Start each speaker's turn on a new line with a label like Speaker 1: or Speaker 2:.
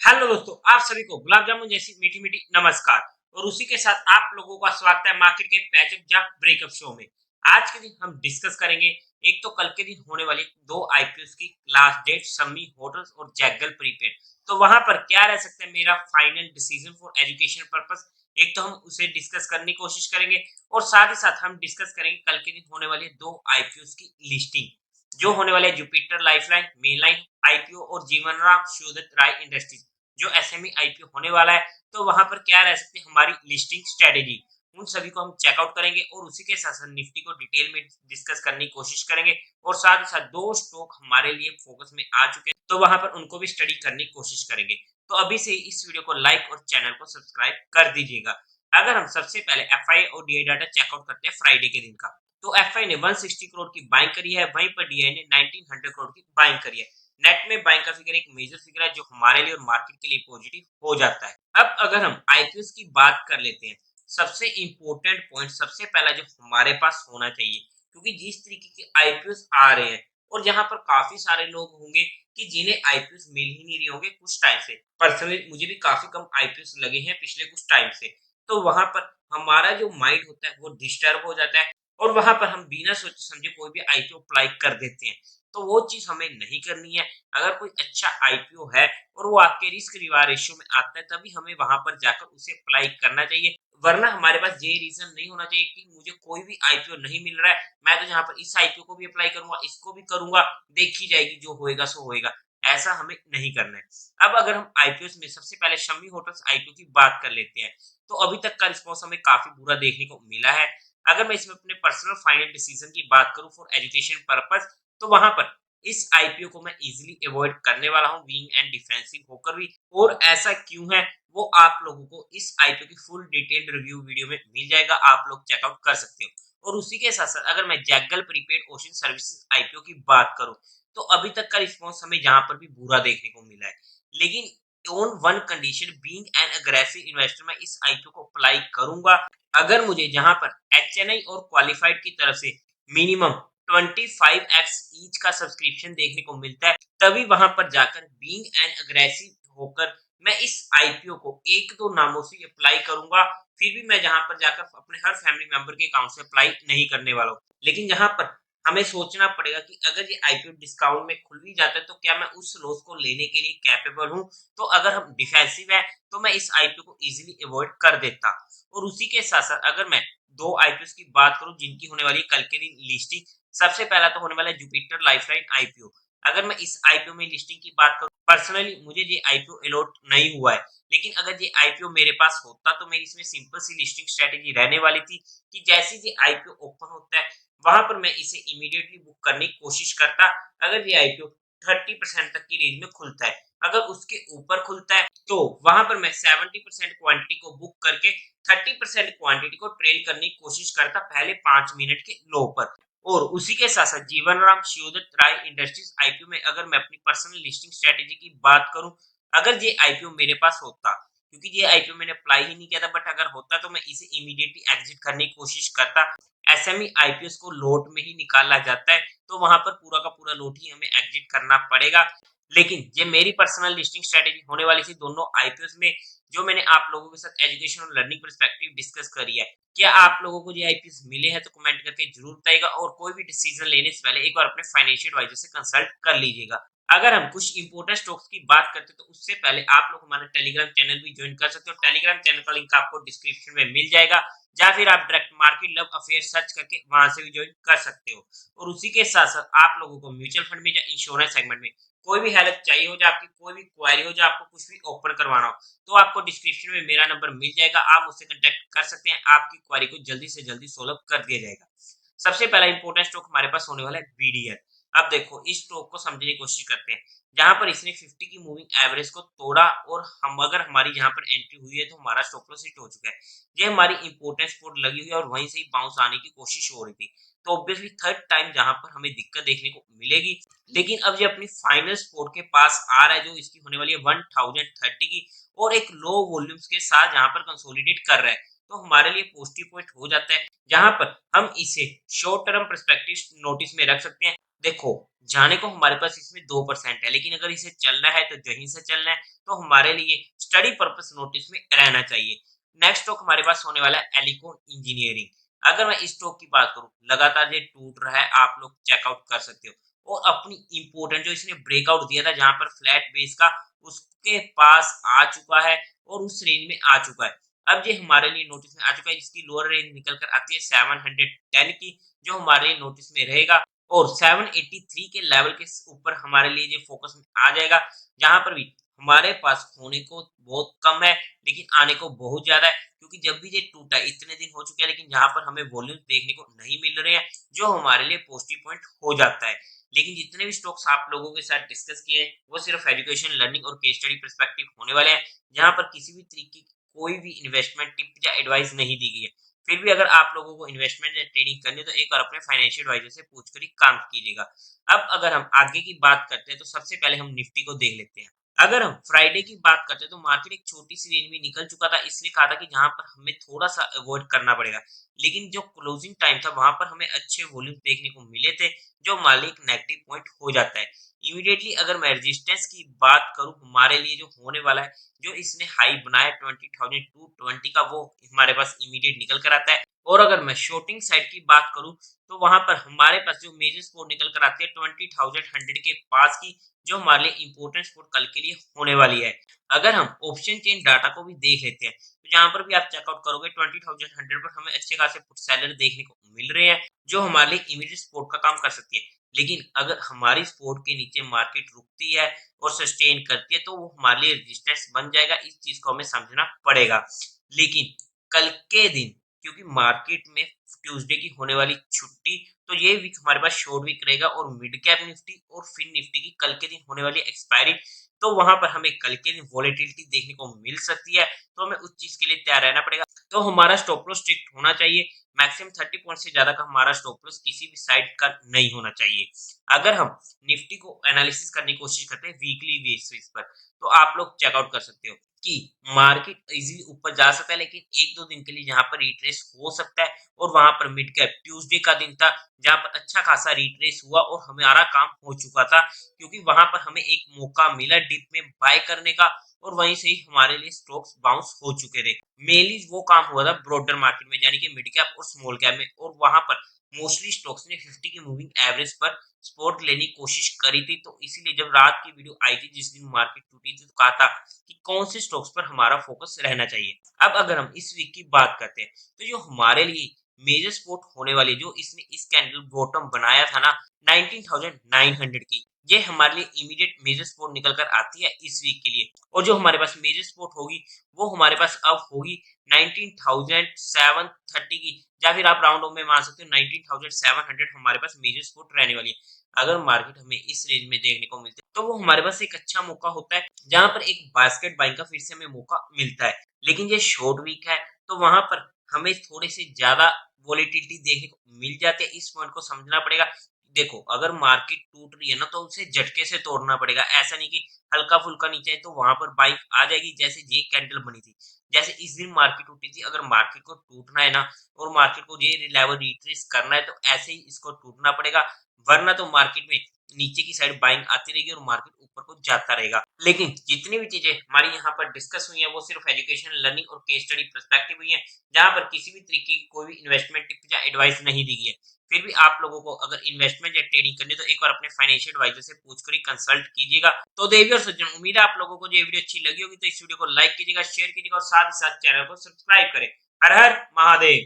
Speaker 1: Hello दोस्तों, आप सभी को गुलाब जामुन जैसी मीठी मीठी नमस्कार। और उसी के साथ आप लोगों का स्वागत है मार्केट के पैचअप या ब्रेकअप शो में। आज के दिन हम डिस्कस करेंगे एक तो कल के दिन होने वाली दो आईपीओ की लास्ट डेट, शम्मी होटल्स और जैगल प्रीपेड। तो वहां पर क्या रह सकता है मेरा final decision for education purpose. एक तो हम उसे डिस्कस करने की कोशिश करेंगे और साथ ही साथ हम डिस्कस करेंगे कल के दिन होने वाली दो आईपीओ की लिस्टिंग, जो होने वाले जुपिटर लाइफलाइन मेनलाइन आईपीओ और जीवन राम शिवदत्त राय इंडस्ट्रीज जो एसएमई आईपीओ होने वाला है। तो वहां पर क्या रह सकती है हमारी लिस्टिंग स्ट्रेटेजी, उन सभी को हम चेकआउट करेंगे और उसी के साथ साथ निफ्टी को डिटेल में डिस्कस करने की कोशिश करेंगे। और साथ ही साथ दो स्टॉक हमारे लिए फोकस में आ चुके हैं, तो वहां पर उनको भी स्टडी करने की कोशिश करेंगे। तो अभी से ही इस वीडियो को लाइक और चैनल को सब्सक्राइब कर दीजिएगा। अगर हम सबसे पहले एफआई और डीआई डाटा चेकआउट करते हैं फ्राइडे के दिन का, तो एफआई ने 160 करोड़ की बाइंग करी है, वहीं पर डीआई ने 1900 करोड़ की बाइंग करी है। नेट में बाइंग का फिगर एक मेजर फिगर है जो हमारे लिए और मार्केट के लिए पॉजिटिव हो जाता है। अब अगर हम आईपीओ की बात कर लेते हैं, सबसे इंपॉर्टेंट पॉइंट सबसे पहला जो हमारे पास होना चाहिए, क्योंकि जिस तरीके के आईपीओ आ रहे हैं और जहां पर काफी सारे लोग होंगे कि जिन्हें आईपीओ मिल ही नहीं रहे होंगे कुछ टाइम से। पर्सनली मुझे भी काफी कम आईपीओ लगे हैं पिछले कुछ टाइम से। तो वहां पर हमारा जो माइंड होता है वो डिस्टर्ब हो जाता है और वहां पर हम बिना सोचे समझे कोई भी आईपीओ अप्लाई कर देते हैं। तो वो चीज हमें नहीं करनी है। अगर कोई अच्छा आईपीओ है और वो आपके रिस्क रिवार्ड रेशियो में आता है, तभी हमें वहां पर जाकर उसे अप्लाई करना चाहिए। वरना हमारे पास ये रीजन नहीं होना चाहिए कि मुझे कोई भी आईपीओ नहीं मिल रहा है, मैं तो यहाँ पर इस आईपीओ को भी अप्लाई करूंगा, इसको भी करूंगा, देखी जाएगी, जो होएगा सो होएगा। ऐसा हमें नहीं करना है। अब अगर हम आईपीओ में सबसे पहले शम्मी होटल्स आईपीओ की बात कर लेते हैं, तो अभी तक का रिस्पॉन्स हमें काफी बुरा देखने को मिला है। अगर मैं इसमें अपने पर्सनल फाइनल डिसीजन की बात करूं फॉर एजुकेशन पर्पस, तो वहां पर इस आईपीओ को मैं इजीली अवॉइड करने वाला हूं विंग एंड डिफेंसिव होकर भी। और ऐसा क्यों है वो आप लोगों को इस आईपीओ की फुल डिटेल्ड रिव्यू वीडियो में मिल जाएगा, आप लोग चेकआउट कर सकते हो। और उसी के साथ साथ अगर मैं Zaggle prepaid ocean services IPO की बात करूं, तो अभी तक का रिस्पॉन्स हमें जहां पर भी बुरा देखने को मिला है। लेकिन on one condition, being an aggressive investor, मैं इस आईपीओ को अप्लाई करूंगा अगर मुझे जहां पर एचएनआई और क्वालिफाइड की तरफ से मिनिमम 25x ईच का सब्सक्रिप्शन देखने को मिलता है। तभी वहां पर जाकर बीइंग एन अग्रेसिव होकर मैं इस आईपीओ को एक दो नामों से अप्लाई करूंगा। फिर भी मैं जहां पर जाकर अपने हर फैमिली मेंबर के अकाउंट से अप्लाई नहीं करने वाला हूं। लेकिन जहां पर हमें सोचना पड़ेगा कि अगर ये आईपीओ डिस्काउंट में खुल भी जाता है, तो क्या मैं उस लॉस को लेने के लिए कैपेबल हूं। तो अगर हम डिफेंसिव है तो मैं इस आईपीओ को इजीली अवॉइड कर देता। और उसी के साथ साथ अगर मैं दो आईपीओ की बात करूं जिनकी होने वाली है कल के दिन लिस्टिंग, सबसे पहला तो होने वाला है जुपिटर लाइफलाइन आईपीओ। अगर मैं इस आईपीओ में लिस्टिंग की बात करूं, पर्सनली मुझे ये आईपीओ अलॉट नहीं हुआ है। लेकिन अगर ये आईपीओ मेरे पास होता तो मेरी इसमें सिंपल सी लिस्टिंग स्ट्रेटेजी रहने वाली थी कि जैसे ही आईपीओ ओपन होता है वहां पर मैं इसे इमीडिएटली बुक करने की कोशिश करता। अगर ये आईपीओ 30% तक की रेंज में खुलता है, अगर उसके ऊपर खुलता है तो वहां पर मैं 70% क्वांटिटी को बुक करके 30% क्वांटिटी को ट्रेल करने की कोशिश करता पहले 5 मिनट के लो पर। और उसी के साथ साथ जीवन राम शिवदत्त राय इंडस्ट्रीज आईपीओ में अगर मैं अपनी पर्सनल लिस्टिंग स्ट्रेटेजी की बात करूं, अगर ये आईपीओ मेरे पास होता, क्योंकि ये आईपीओ मैंने अप्लाई ही नहीं किया था, बट अगर होता तो मैं इसे इमीडिएटली एग्जिट करने की कोशिश करता। एसएमई आईपीओ को लोट में ही निकाला जाता है, तो वहां पर पूरा का पूरा लोट ही हमें एग्जिट करना पड़ेगा। लेकिन ये मेरी पर्सनल लिस्टिंग स्ट्रेटेजी होने वाली थी दोनों आईपीओ में, जो मैंने आप लोगों के साथ एजुकेशन और लर्निंग पर्सपेक्टिव डिस्कस करी है। क्या आप लोगों को ये आईपीओ मिले हैं तो कमेंट करके जरूर बताइएगा। और कोई भी डिसीजन लेने से पहले एक बार अपने फाइनेंशियल एडवाइजर से कंसल्ट कर लीजिएगा। अगर हम कुछ इंपोर्टेंट स्टॉक्स की बात करते हैं, तो उससे पहले आप लोग हमारा टेलीग्राम चैनल भी ज्वाइन कर सकते हो। टेलीग्राम चैनल का लिंक आपको डिस्क्रिप्शन में मिल जाएगा, या फिर आप direct market love affair search करके वहां से भी ज्वाइन कर सकते हो। और उसी के साथ साथ आप लोगों को म्यूचुअल फंड में या इंश्योरेंस सेगमेंट में कोई भी हेल्प चाहिए हो, या आपकी कोई भी क्वेरी हो, या आपको कुछ भी ओपन करवाना हो, तो आपको डिस्क्रिप्शन में मेरा नंबर मिल जाएगा, आप मुझसे कांटेक्ट कर सकते हैं। आपकी क्वेरी को जल्दी से जल्दी सोल्व कर दिया जाएगा। सबसे पहला इंपॉर्टेंट स्टॉक हमारे पास होने वाला है बीडीएल। अब देखो इस स्टॉक को समझने की कोशिश करते हैं। जहां पर इसने 50 की मूविंग एवरेज को तोड़ा और हम अगर हमारी यहाँ पर एंट्री हुई है तो हमारा स्टॉप लॉस हिट हो चुका है। ये हमारी इंपॉर्टेंट स्पॉट लगी हुई है और वहीं से ही बाउंस आने की कोशिश हो रही थी। तो ऑब्वियसली थर्ड टाइम जहां पर हमें दिक्कत देखने को मिलेगी। लेकिन अब ये अपनी फाइनल स्पोर्ट के पास आ रहा है, जो इसकी होने वाली है 1030 की, और एक लो वॉल्यूम्स के साथ जहां पर कंसोलिडेट कर रहा है। तो हमारे लिए पॉजिटिव पॉइंट हो जाता है, जहां पर हम इसे शॉर्ट टर्म पर्सपेक्टिव नोटिस में रख सकते हैं। देखो, जाने को हमारे पास इसमें 2% है, लेकिन अगर इसे चलना है तो यहीं से चलना है, तो हमारे लिए स्टडी पर्पस नोटिस में रहना चाहिए। नेक्स्ट स्टॉक हमारे पास होने वाला है एलिकॉन इंजीनियरिंग। अगर मैं इस स्टॉक की बात करूं, लगातार ये टूट रहा है, आप लोग चेकआउट कर सकते हो और अपनी इंपॉर्टेंट जो इसने ब्रेकआउट दिया था जहां पर फ्लैट बेस का, उसके पास आ चुका है और उस रेंज में आ चुका है। अब ये हमारे लिए नोटिस में आ चुका है, जिसकी लोअर रेंज निकल कर आती है 710 की, जो हमारे लिए नोटिस में रहेगा और 783 के लेवल के ऊपर हमारे लिए ये फोकस में आ जाएगा, जहां पर भी हमारे पास खोने को बहुत कम है लेकिन आने को बहुत ज्यादा है, क्योंकि जब भी ये टूटा है इतने दिन हो चुके हैं लेकिन जहां पर हमें वॉल्यूम देखने को नहीं मिल रहे हैं, जो हमारे लिए पॉजिटिव पॉइंट हो जाता है। लेकिन जितने भी स्टॉक्स आप लोगों के साथ डिस्कस किए हैं वो सिर्फ एजुकेशन, लर्निंग और केस स्टडी पर्सपेक्टिव होने वाले हैं, जहां पर किसी भी तरीके की कोई भी इन्वेस्टमेंट टिप या एडवाइस नहीं दी गई है। फिर भी अगर आप लोगों को इन्वेस्टमेंट या ट्रेडिंग करनी है तो एक बार अपने फाइनेंशियल एडवाइजर से पूछकर ही काम कीजिएगा। अब अगर हम आगे की बात करते हैं तो सबसे पहले हम निफ्टी को देख लेते हैं। अगर हम फ्राइडे की बात करते हैं तो मार्केट एक छोटी सी रेंज में निकल चुका था, इसलिए कहा था कि जहां पर हमें थोड़ा सा अवॉइड करना पड़ेगा, लेकिन जो क्लोजिंग टाइम था वहां पर हमें अच्छे वॉल्यूम देखने को मिले थे, जो हमारे लिए एक नेगेटिव पॉइंट हो जाता है। इमीडिएटली अगर मैं रेजिस्टेंस की बात करूं हमारे लिए जो होने वाला है, जो इसने हाई बनाया 20,220 का, वो हमारे पास इमीडिएट निकल कर आता है। और अगर मैं शॉर्टिंग साइड की बात करूं तो वहां पर हमारे पास जो मेजर सपोर्ट निकल कर आती है 20,100 के पास की, जो हमारे लिए इंपॉर्टेंट सपोर्ट कल के लिए होने वाली है। अगर हम ऑप्शन चेन डाटा को भी देख लेते हैं तो जहां पर भी आप चेकआउट करोगे 20,100 पर हमें अच्छे खासे पुट सेलर देखने को मिल रहे हैं, जो हमारे लिए इमीडिएट सपोर्ट का काम कर सकती है। लेकिन अगर हमारी सपोर्ट के नीचे मार्केट रुकती है और सस्टेन करती है तो वो हमारे लिए रेजिस्टेंस बन जाएगा, इस चीज को हमें समझना पड़ेगा। लेकिन कल के दिन, क्योंकि मार्केट में ट्यूसडे की होने वाली छुट्टी, तो ये वीक हमारे पास शॉर्ट वीक रहेगा और मिड कैप निफ्टी और फिन निफ्टी की कल के दिन होने वाली एक्सपायरी, तो वहां पर हमें कल के दिन वॉलेटिलिटी देखने को मिल सकती है, तो हमें उस चीज के लिए तैयार रहना पड़ेगा। तो हमारा स्टॉप लॉस स्ट्रिक्ट होना चाहिए, मैक्सिमम 30 पॉइंट से ज्यादा का हमारा स्टॉप लॉस किसी भी साइड का नहीं होना चाहिए। अगर हम निफ्टी को एनालिसिस करने की कोशिश करते हैं वीकली बेसिस पर, तो आप लोग चेकआउट कर सकते हो कि मार्केट इजीली ऊपर जा सकता है, लेकिन एक दो दिन के लिए जहां पर रिट्रेस हो सकता है, और वहां पर मिड कैप ट्यूसडे का दिन था जहां पर अच्छा खासा रिट्रेस हुआ और हमारा काम हो चुका था, क्योंकि वहां पर हमें एक मौका मिला डिप में बाय करने का, और वहीं से ही हमारे लिए स्टॉक्स बाउंस हो चुके थे। मेनली वो काम हुआ था ब्रॉडर मार्केट में, यानी कि मिड कैप और स्मॉल कैप में, और वहां पर मोस्टली स्टॉक्स ने 50 की मूविंग एवरेज पर सपोर्ट लेने की कोशिश करी थी। तो इसीलिए जब रात की वीडियो आई थी जिस दिन मार्केट टूटी थी, तो कहा था कि कौन से स्टॉक्स पर हमारा फोकस रहना चाहिए। अब अगर हम इस वीक की बात करते हैं तो जो हमारे लिए मेजर सपोर्ट होने वाली, जो इसने इस कैंडल बॉटम बनाया था ना 19,900 की, ये हमारे लिए इमीडिएट मेजर सपोर्ट निकल कर आती है इस वीक के लिए। और जो हमारे पास मेजर सपोर्ट होगी वो हमारे पास अब होगी 19,730 की, या फिर आप राउंड ऑफ में मान सकते हो 19,700 हमारे पास मेजर सपोर्ट रहने वाली है। अगर मार्केट हमें इस रेंज में देखने को मिलती है तो वो हमारे पास एक अच्छा मौका होता है, जहां पर एक बास्केट बाइंग का फिर से हमें मौका मिलता है। लेकिन ये शॉर्ट वीक है तो वहां पर हमें थोड़े से ज्यादा वॉलेटिलिटी देखने को मिल जाती है, इस पॉइंट को समझना पड़ेगा। देखो, अगर मार्केट टूट रही है ना तो उसे झटके से तोड़ना पड़ेगा, ऐसा नहीं कि हल्का फुल्का नीचे है तो वहां पर बाइक आ जाएगी, जैसे ये कैंडल बनी थी, जैसे इस दिन मार्केट टूटी थी। अगर मार्केट को टूटना है ना और मार्केट को ये लेवल रिट्रेस करना है तो ऐसे ही इसको टूटना पड़ेगा, वरना तो मार्केट में नीचे की साइड बाइंग आती रहेगी और मार्केट ऊपर को जाता रहेगा। लेकिन जितनी भी चीजें हमारी यहाँ पर डिस्कस हुई है वो सिर्फ एजुकेशन, लर्निंग और केस स्टडी पर्सपेक्टिव हुई है, जहाँ पर किसी भी तरीके की कोई भी इन्वेस्टमेंट टिप या एडवाइस नहीं दी गई है। फिर भी आप लोगों को अगर इन्वेस्टमेंट या ट्रेडिंग करनी है तो एक बार अपने फाइनेंशियल एडवाइजर से पूछकर ही कंसल्ट कीजिएगा। तो देवी और सज्जन, उम्मीद है आप लोगों को ये वीडियो अच्छी लगी होगी, तो इस वीडियो को लाइक कीजिएगा, शेयर कीजिएगा और साथ ही साथ चैनल को सब्सक्राइब करें। हर हर महादेव।